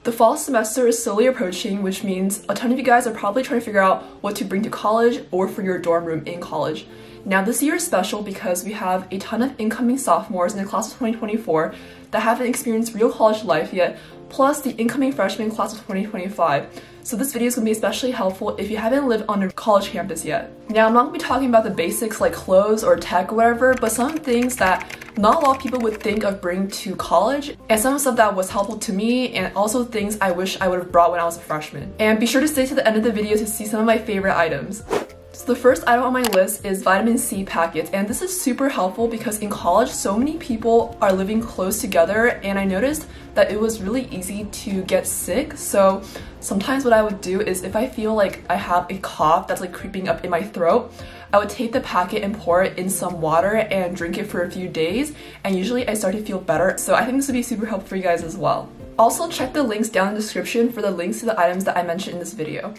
The fall semester is slowly approaching, which means a ton of you guys are probably trying to figure out what to bring to college or for your dorm room in college. Now this year is special because we have a ton of incoming sophomores in the class of 2024 that haven't experienced real college life yet, plus the incoming freshman class of 2025. So this video is going to be especially helpful if you haven't lived on a college campus yet. Now I'm not going to be talking about the basics like clothes or tech or whatever, but some things that not a lot of people would think of bringing to college, and some stuff that was helpful to me, and also things I wish I would have brought when I was a freshman. And be sure to stay to the end of the video to see some of my favorite items. So the first item on my list is vitamin C packets, and this is super helpful because in college so many people are living close together, and I noticed that it was really easy to get sick. So sometimes what I would do is if I feel like I have a cough that's like creeping up in my throat, I would take the packet and pour it in some water and drink it for a few days, and usually I start to feel better. So I think this would be super helpful for you guys as well. Also check the links down in the description for the links to the items that I mentioned in this video.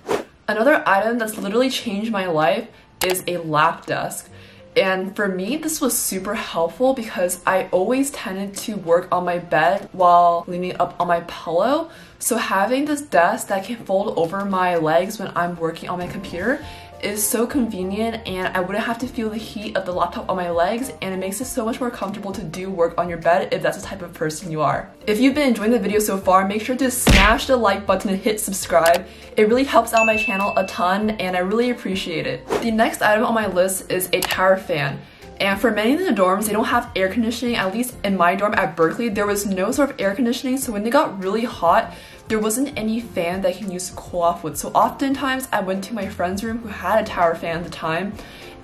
Another item that's literally changed my life is a lap desk. And for me, this was super helpful because I always tended to work on my bed while leaning up on my pillow. So having this desk that can fold over my legs when I'm working on my computer is so convenient, and I wouldn't have to feel the heat of the laptop on my legs, and it makes it so much more comfortable to do work on your bed if that's the type of person you are. If you've been enjoying the video so far, make sure to smash the like button and hit subscribe. It really helps out my channel a ton and I really appreciate it. The next item on my list is a tower fan. And for many of the dorms, they don't have air conditioning. At least in my dorm at Berkeley, there was no sort of air conditioning, so when they got really hot, there wasn't any fan that I can use to cool off with. So oftentimes I went to my friend's room who had a tower fan at the time,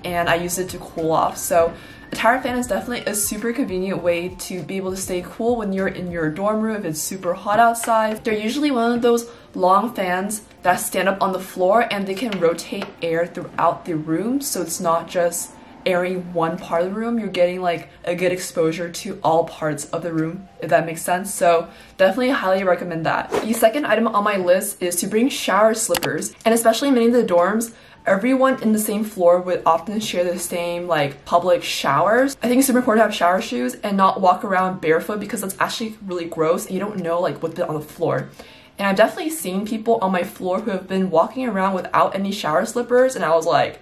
and I used it to cool off. So a tower fan is definitely a super convenient way to be able to stay cool when you're in your dorm room if it's super hot outside. They're usually one of those long fans that stand up on the floor, and they can rotate air throughout the room, so it's not just airing one part of the room. You're getting like a good exposure to all parts of the room, if that makes sense. So definitely highly recommend that. The second item on my list is to bring shower slippers, and especially in many of the dorms, everyone in the same floor would often share the same like public showers. I think it's super important to have shower shoes and not walk around barefoot because that's actually really gross and you don't know like what's on the floor. And I've definitely seen people on my floor who have been walking around without any shower slippers, and I was like,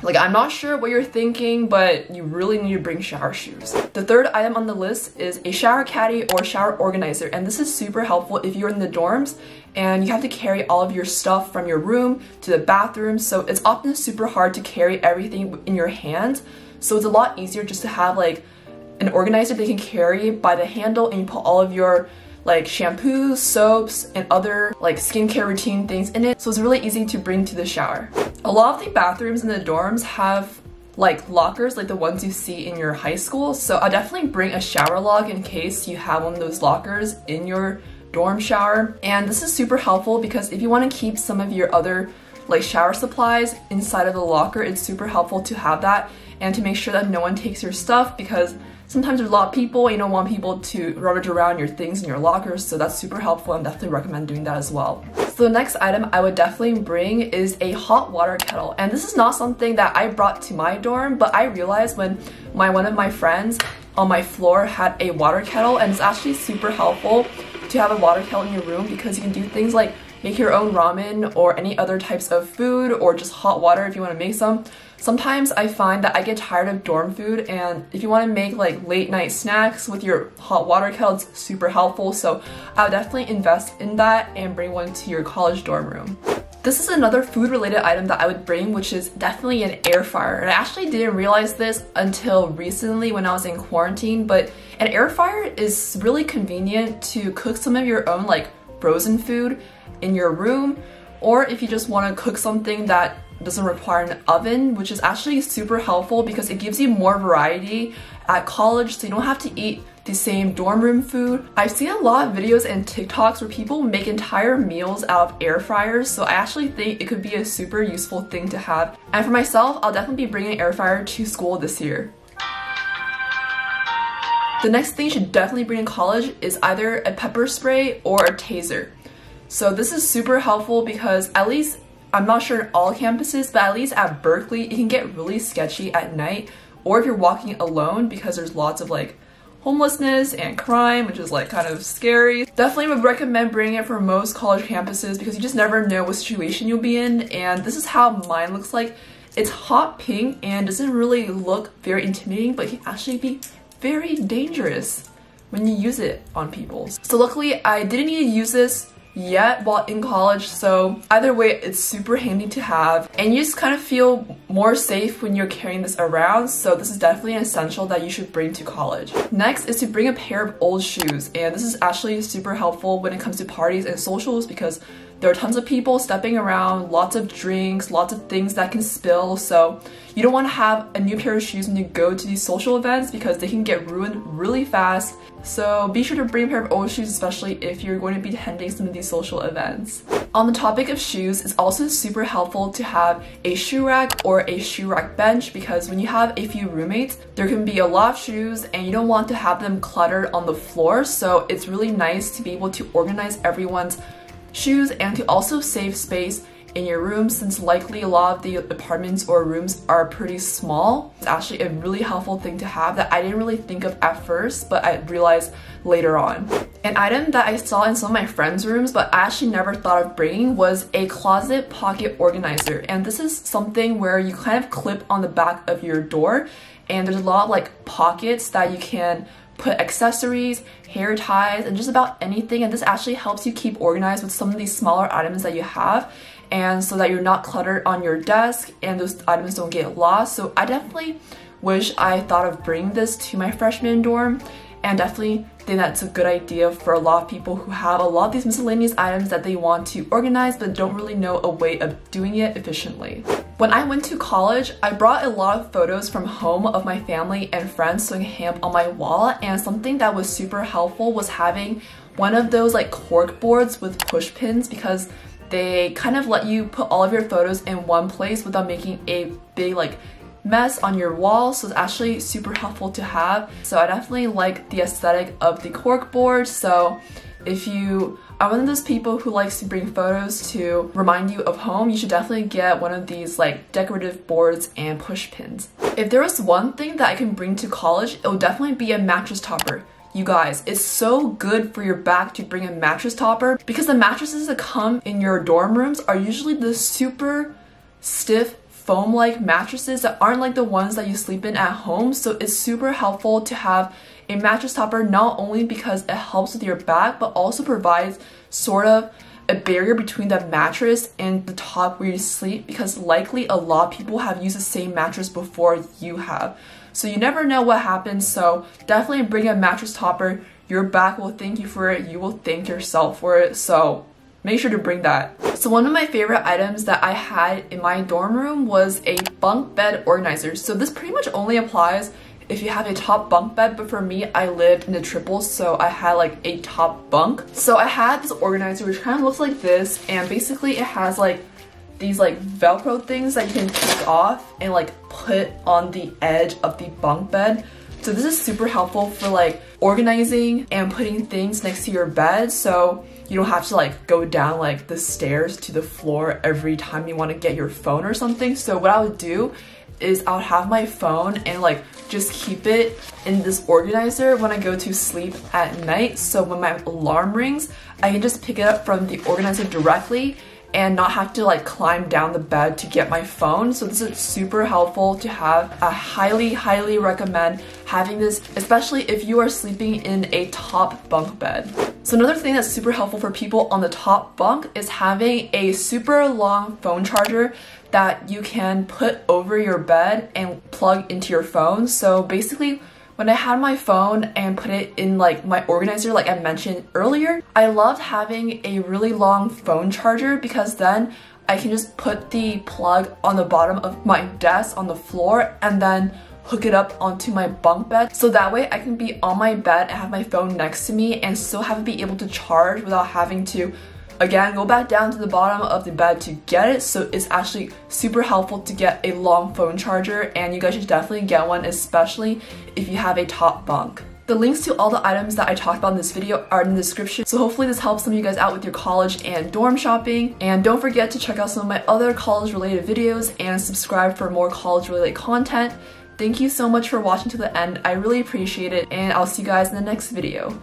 I'm not sure what you're thinking, but you really need to bring shower shoes. The third item on the list is a shower caddy or shower organizer, and this is super helpful if you're in the dorms and you have to carry all of your stuff from your room to the bathroom, so it's often super hard to carry everything in your hands. So it's a lot easier just to have like an organizer they can carry by the handle, and you put all of your like shampoos, soaps, and other like skincare routine things in it, so it's really easy to bring to the shower. A lot of the bathrooms in the dorms have like lockers like the ones you see in your high school, so I'll definitely bring a shower log in case you have one of those lockers in your dorm shower. And this is super helpful because if you want to keep some of your other like shower supplies inside of the locker, it's super helpful to have that and to make sure that no one takes your stuff, because sometimes there's a lot of people and you don't want people to rummage around your things in your lockers, so that's super helpful and definitely recommend doing that as well. So the next item I would definitely bring is a hot water kettle, and this is not something that I brought to my dorm, but I realized when one of my friends on my floor had a water kettle, and it's actually super helpful to have a water kettle in your room because you can do things like make your own ramen or any other types of food, or just hot water if you want to make some. Sometimes I find that I get tired of dorm food, and if you want to make like late night snacks with your hot water kettle, it's super helpful. So I would definitely invest in that and bring one to your college dorm room. This is another food related item that I would bring, which is definitely an air fryer. And I actually didn't realize this until recently when I was in quarantine, but an air fryer is really convenient to cook some of your own like frozen food in your room, or if you just want to cook something that doesn't require an oven, which is actually super helpful because it gives you more variety at college, so you don't have to eat the same dorm room food. I've seen a lot of videos and TikToks where people make entire meals out of air fryers, so I actually think it could be a super useful thing to have. And for myself, I'll definitely be bringing an air fryer to school this year. The next thing you should definitely bring in college is either a pepper spray or a taser. So this is super helpful because at least, I'm not sure in all campuses, but at least at Berkeley, it can get really sketchy at night, or if you're walking alone because there's lots of like homelessness and crime, which is like kind of scary. Definitely would recommend bringing it for most college campuses because you just never know what situation you'll be in, and this is how mine looks like. It's hot pink and doesn't really look very intimidating, but it can actually be very dangerous when you use it on people. So luckily I didn't need to use this yet while in college, so either way it's super handy to have, and you just kind of feel more safe when you're carrying this around, so this is definitely an essential that you should bring to college. Next is to bring a pair of old shoes, and this is actually super helpful when it comes to parties and socials because there are tons of people stepping around, lots of drinks, lots of things that can spill, so you don't want to have a new pair of shoes when you go to these social events because they can get ruined really fast. So be sure to bring a pair of old shoes, especially if you're going to be attending some of these social events. On the topic of shoes, it's also super helpful to have a shoe rack or a shoe rack bench because when you have a few roommates, there can be a lot of shoes and you don't want to have them cluttered on the floor, so it's really nice to be able to organize everyone's shoes and to also save space in your room since likely a lot of the apartments or rooms are pretty small. It's actually a really helpful thing to have that I didn't really think of at first, but I realized later on. An item that I saw in some of my friends' rooms but I actually never thought of bringing was a closet pocket organizer, and this is something where you kind of clip on the back of your door and there's a lot of like pockets that you can put accessories, hair ties, and just about anything, and this actually helps you keep organized with some of these smaller items that you have, and so that you're not cluttered on your desk and those items don't get lost. So I definitely wish I thought of bringing this to my freshman dorm, and definitely think that's a good idea for a lot of people who have a lot of these miscellaneous items that they want to organize but don't really know a way of doing it efficiently. When I went to college, I brought a lot of photos from home of my family and friends so I can hang up on my wall, and something that was super helpful was having one of those like cork boards with push pins because they kind of let you put all of your photos in one place without making a big like mess on your wall, so it's actually super helpful to have. So I definitely like the aesthetic of the cork board, so if you are one of those people who likes to bring photos to remind you of home, you should definitely get one of these like decorative boards and push pins. If there was one thing that I can bring to college, it would definitely be a mattress topper. You guys, it's so good for your back to bring a mattress topper because the mattresses that come in your dorm rooms are usually the super stiff foam-like mattresses that aren't like the ones that you sleep in at home, so it's super helpful to have a mattress topper not only because it helps with your back but also provides sort of a barrier between the mattress and the top where you sleep because likely a lot of people have used the same mattress before you have. So you never know what happens, so definitely bring a mattress topper. Your back will thank you for it, you will thank yourself for it, so make sure to bring that. So one of my favorite items that I had in my dorm room was a bunk bed organizer. So this pretty much only applies if you have a top bunk bed, but for me, I lived in a triple, so I had like a top bunk. So I had this organizer which kind of looks like this, and basically it has like these like Velcro things that you can take off and like put on the edge of the bunk bed. So this is super helpful for like organizing and putting things next to your bed, so you don't have to like go down like the stairs to the floor every time you want to get your phone or something. So what I would do is I would have my phone and like just keep it in this organizer when I go to sleep at night, so when my alarm rings I can just pick it up from the organizer directly and not have to like climb down the bed to get my phone. So this is super helpful to have. I highly recommend having this, especially if you are sleeping in a top bunk bed. So another thing that's super helpful for people on the top bunk is having a super long phone charger that you can put over your bed and plug into your phone. So basically when I had my phone and put it in like my organizer like I mentioned earlier, I loved having a really long phone charger because then I can just put the plug on the bottom of my desk on the floor and then hook it up onto my bunk bed, so that way I can be on my bed and have my phone next to me and still have it be able to charge without having to again go back down to the bottom of the bed to get it. So it's actually super helpful to get a long phone charger, and you guys should definitely get one, especially if you have a top bunk. The links to all the items that I talked about in this video are in the description, so hopefully this helps some of you guys out with your college and dorm shopping. And don't forget to check out some of my other college related videos and subscribe for more college related content. Thank you so much for watching to the end. I really appreciate it, and I'll see you guys in the next video.